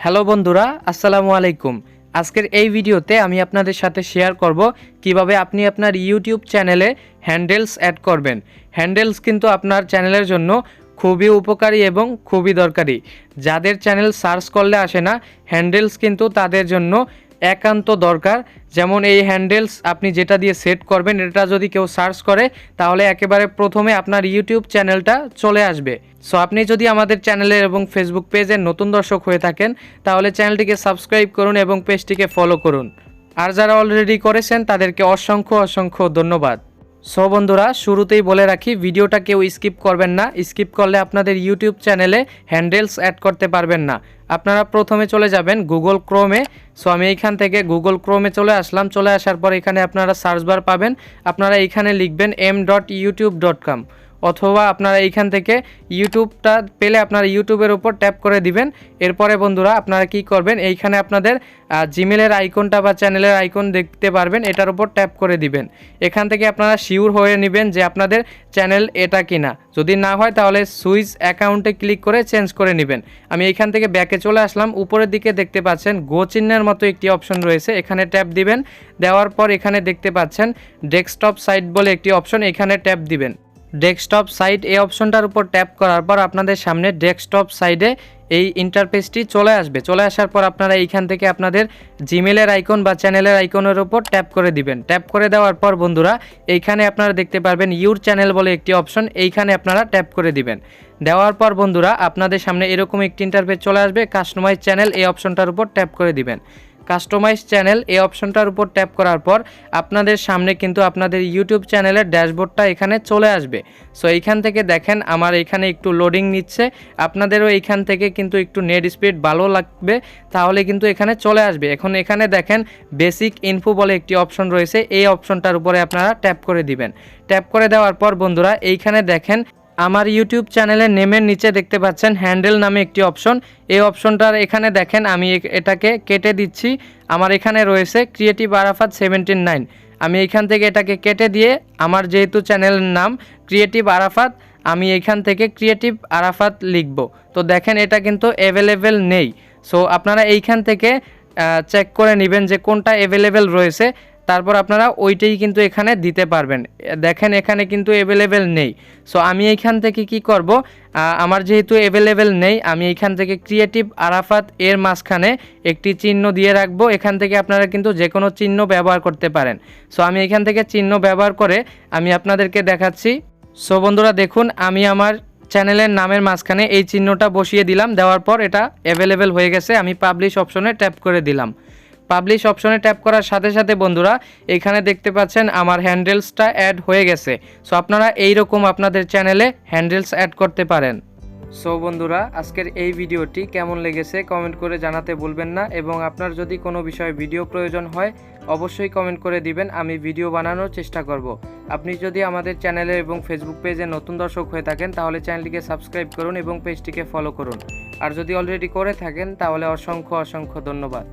Hello বন্ধুরা, আসসালামু আলাইকুম। আজকের এই ভিডিওতে আমি আপনাদের সাথে শেয়ার করব কিভাবে আপনি আপনার ইউটিউব চ্যানেলে হ্যান্ডেলস অ্যাড করবেন। হ্যান্ডেলস কিন্তু আপনার চ্যানেলের জন্য খুবই উপকারী এবং খুবই দরকারি। যাদের চ্যানেল সার্চ করলে আসে না, হ্যান্ডেলস কিন্তু তাদের জন্য একান্ত দরকার। যেমন এই হ্যান্ডেলস আপনি যেটা দিয়ে সেট করবেন, এটা যদি কেউ সার্চ করে তাহলে একেবারে প্রথমে আপনার ইউটিউব চ্যানেলটা চলে আসবে। সো আপনি যদি আমাদের চ্যানেলে এবং ফেসবুক পেজের নতুন দর্শক হয়ে থাকেন তাহলে চ্যানেলটিকে সাবস্ক্রাইব করুন এবং পেজটিকে ফলো করুন। আর যারা অলরেডি করেছেন তাদেরকে অসংখ্য ধন্যবাদ। সো বন্ধুরা, শুরুতেই বলে রাখি, ভিডিওটা কেউ স্কিপ করবেন না। স্কিপ করলে আপনাদের ইউটিউব চ্যানেলে হ্যান্ডেলস অ্যাড করতে পারবেন না। আপনারা প্রথমে চলে যাবেন গুগল ক্রোমে। সো আমি এইখান থেকে গুগল ক্রোমে চলে আসলাম। চলে আসার পর এখানে আপনারা সার্চ বার পাবেন। আপনারা এইখানে লিখবেন m.youtube.com, অথবা আপনারা এইখান থেকে ইউটিউবটা পেলে আপনারা ইউটিউবের উপর ট্যাপ করে দিবেন। এরপরে বন্ধুরা আপনারা কি করবেন, এইখানে আপনাদের জিমেলের আইকনটা বা চ্যানেলের আইকন দেখতে পারবেন, এটার উপর ট্যাপ করে দিবেন। এখান থেকে আপনারা শিওর হয়ে নেবেন যে আপনাদের চ্যানেল এটা কিনা। যদি না হয় তাহলে সুইচ অ্যাকাউন্টে ক্লিক করে চেঞ্জ করে নেবেন। আমি এইখান থেকে ব্যাকে চলে আসলাম। উপরের দিকে দেখতে পাচ্ছেন গো চিহ্নের মতো একটি অপশন রয়েছে, এখানে ট্যাপ দিবেন। দেওয়ার পর এখানে দেখতে পাচ্ছেন ডেস্কটপ সাইট বলে একটি অপশন, এখানে ট্যাপ দিবেন। ডেস্কটপ সাইট এই অপশনটার উপর ট্যাপ করার পর আপনাদের সামনে ডেস্কটপ সাইডে এই ইন্টারফেসটি চলে আসবে। চলে আসার পর আপনারা এইখান থেকে আপনাদের জিমেলের আইকন বা চ্যানেলের আইকনের উপর ট্যাপ করে দিবেন। ট্যাপ করে দেওয়ার পর বন্ধুরা এইখানে আপনারা দেখতে পারবেন ইউর চ্যানেল বলে একটি অপশন, এইখানে আপনারা ট্যাপ করে দিবেন। দেওয়ার পর বন্ধুরা আপনাদের সামনে এরকম একটি ইন্টারফেস চলে আসবে। কাস্টমাইজ চ্যানেল এই অপশনটার উপর ট্যাপ করে দিবেন। কাস্টমাইজ চ্যানেল এই অপশনটার উপর ট্যাপ করার পর আপনাদের সামনে কিন্তু আপনাদের ইউটিউব চ্যানেলের ড্যাশবোর্ডটা এখানে চলে আসবে। সো এইখান থেকে দেখেন আমার এখানে একটু লোডিং নিচ্ছে। আপনাদেরও এইখান থেকে কিন্তু একটু নেট স্পিড ভালো লাগবে, তাহলে কিন্তু এখানে চলে আসবে। এখন এখানে দেখেন বেসিক ইনফো বলে একটি অপশন রয়েছে, এই অপশনটার উপরে আপনারা ট্যাপ করে দিবেন। ট্যাপ করে দেওয়ার পর বন্ধুরা এইখানে দেখেন আমার ইউটিউব চ্যানেলের নেমের নিচে দেখতে পাচ্ছেন হ্যান্ডেল নামে একটি অপশন। এই অপশনটার এখানে দেখেন আমি এটাকে কেটে দিচ্ছি। আমার এখানে রয়েছে ক্রিয়েটিভ আরাফাত 79। আমি এইখান থেকে এটাকে কেটে দিয়ে আমার যেহেতু চ্যানেলের নাম ক্রিয়েটিভ আরাফাত, আমি এইখান থেকে ক্রিয়েটিভ আরাফাত লিখব। তো দেখেন এটা কিন্তু অ্যাভেলেবেল নেই। সো আপনারা এইখান থেকে চেক করে নেবেন যে কোনটা অ্যাভেলেবেল রয়েছে, তারপর আপনারা ওইটাই কিন্তু এখানে দিতে পারবেন। দেখেন এখানে কিন্তু অ্যাভেলেবেল নেই। সো আমি এইখান থেকে কি করব, আমার যেহেতু অ্যাভেলেবেল নেই আমি এইখান থেকে ক্রিয়েটিভ আরাফাত এর মাঝখানে একটি চিহ্ন দিয়ে রাখবো। এখান থেকে আপনারা কিন্তু যে কোনো চিহ্ন ব্যবহার করতে পারেন। সো আমি এখান থেকে চিহ্ন ব্যবহার করে আমি আপনাদেরকে দেখাচ্ছি। সো বন্ধুরা দেখুন, আমি আমার চ্যানেলের নামের মাঝখানে এই চিহ্নটা বসিয়ে দিলাম। দেওয়ার পর এটা অ্যাভেলেবেল হয়ে গেছে। আমি পাবলিশ অপশনে ট্যাপ করে দিলাম। পাবলিশ অপশনে ট্যাপ করার সাথে সাথে বন্ধুরা এখানে দেখতে পাচ্ছেন আমার হ্যান্ডেলসটা অ্যাড হয়ে গেছে। সো আপনারা এইরকম আপনাদের চ্যানেলে হ্যান্ডেলস অ্যাড করতে পারেন। সো বন্ধুরা, আজকের এই ভিডিওটি কেমন লেগেছে কমেন্ট করে জানাতে ভুলবেন না, এবং আপনার যদি কোনো বিষয়ে ভিডিও প্রয়োজন হয় অবশ্যই কমেন্ট করে দিবেন, আমি ভিডিও বানানোর চেষ্টা করব। আপনি যদি আমাদের চ্যানেলে এবং ফেসবুক পেজে নতুন দর্শক হয়ে থাকেন তাহলে চ্যানেলটিকে সাবস্ক্রাইব করুন এবং পেজটিকে ফলো করুন। আর যদি অলরেডি করে থাকেন তাহলে অসংখ্য ধন্যবাদ।